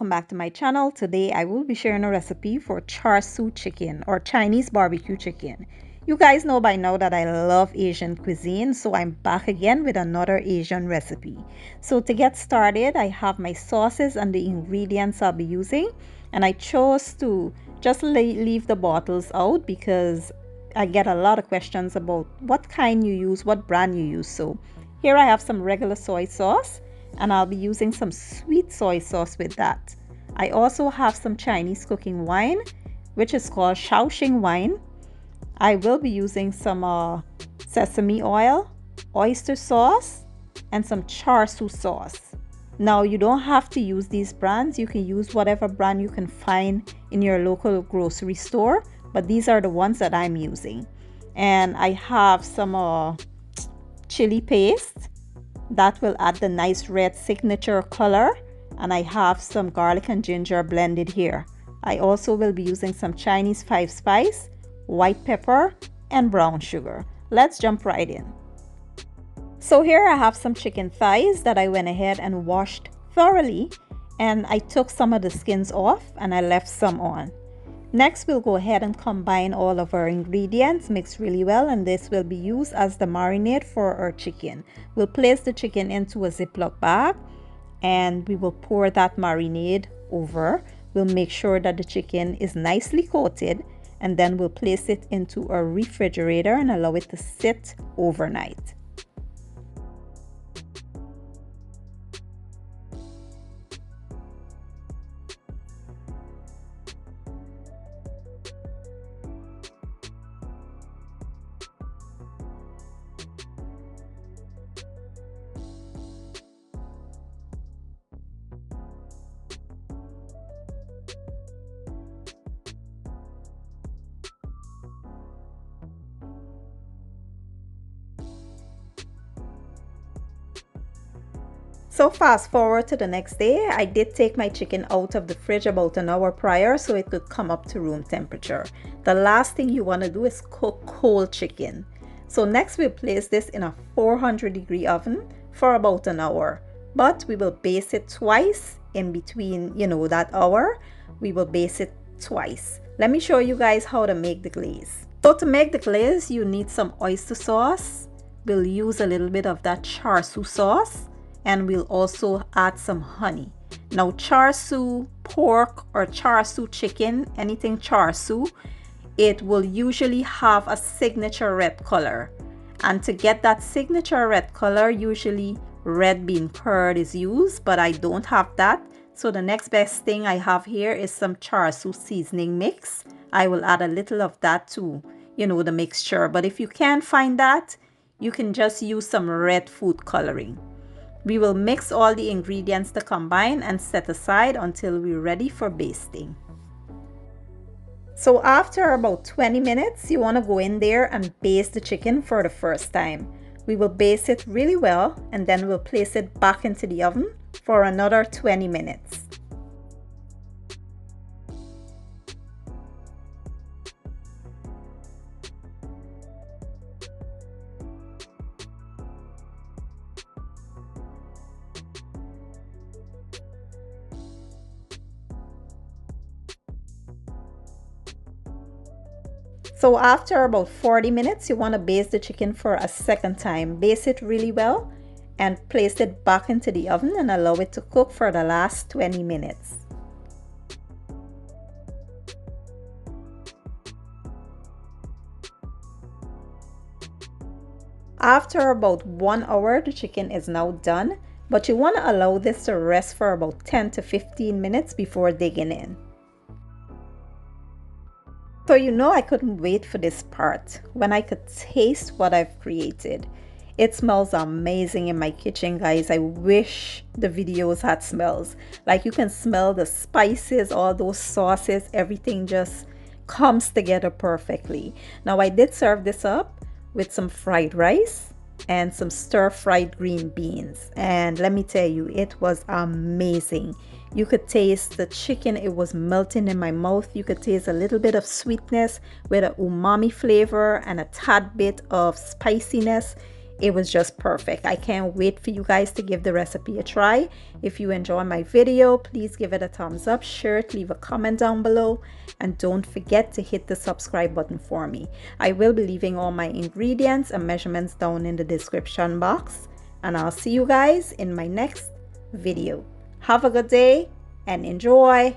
welcome back to my channel. Today I will be sharing a recipe for Char Siu Chicken or Chinese barbecue chicken. You guys know by now that I love Asian cuisine, so I'm back again with another Asian recipe. So to get started, I have my sauces and the ingredients I'll be using, and I chose to just leave the bottles out because I get a lot of questions about what kind you use, what brand you use. So here I have some regular soy sauce, and I'll be using some sweet soy sauce with that. I also have some Chinese cooking wine, which is called Shaoxing wine. I will be using some sesame oil, oyster sauce, and some char siu sauce. Now, you don't have to use these brands. You can use whatever brand you can find in your local grocery store, but these are the ones that I'm using. And I have some chili paste that will add the nice red signature color, and I have some garlic and ginger blended here. I also will be using some Chinese 5 spice, white pepper, and brown sugar. Let's jump right in. So here I have some chicken thighs that I went ahead and washed thoroughly, and I took some of the skins off and I left some on. Next, we'll go ahead and combine all of our ingredients, mix really well, and this will be used as the marinade for our chicken. We'll place the chicken into a Ziploc bag and we will pour that marinade over. We'll make sure that the chicken is nicely coated, and then we'll place it into a refrigerator and allow it to sit overnight. So fast forward to the next day, I did take my chicken out of the fridge about an hour prior so it could come up to room temperature. The last thing you want to do is cook cold chicken. So next we'll place this in a 400-degree oven for about an hour. But we will baste it twice in between, that hour. We will baste it twice. Let me show you guys how to make the glaze. So to make the glaze, you need some oyster sauce. We'll use a little bit of that char siu sauce, and we'll also add some honey. Now, char siu pork or char siu chicken, anything char siu, it will usually have a signature red color. And to get that signature red color, usually red bean curd is used, but I don't have that. So the next best thing I have here is some char siu seasoning mix. I will add a little of that to, the mixture. But if you can't find that, you can just use some red food coloring. We will mix all the ingredients to combine and set aside until we're ready for basting. So after about 20 minutes, you want to go in there and baste the chicken for the first time. We will baste it really well, and then we'll place it back into the oven for another 20 minutes. So after about 40 minutes, you want to baste the chicken for a second time. Baste it really well and place it back into the oven and allow it to cook for the last 20 minutes. After about 1 hour, the chicken is now done, but you want to allow this to rest for about 10 to 15 minutes before digging in. So I couldn't wait for this part when I could taste what I've created. It smells amazing in my kitchen, guys. I wish the videos had smells. Like, you can smell the spices, all those sauces, everything just comes together perfectly. Now, I did serve this up with some fried rice and some stir-fried green beans, and let me tell you, it was amazing. You could taste the chicken, it was melting in my mouth. You could taste a little bit of sweetness with an umami flavor and a tad bit of spiciness. it was just perfect. I can't wait for you guys to give the recipe a try. If you enjoy my video, please give it a thumbs up, share it, leave a comment down below, and don't forget to hit the subscribe button for me. I will be leaving all my ingredients and measurements down in the description box, and I'll see you guys in my next video. Have a good day and enjoy.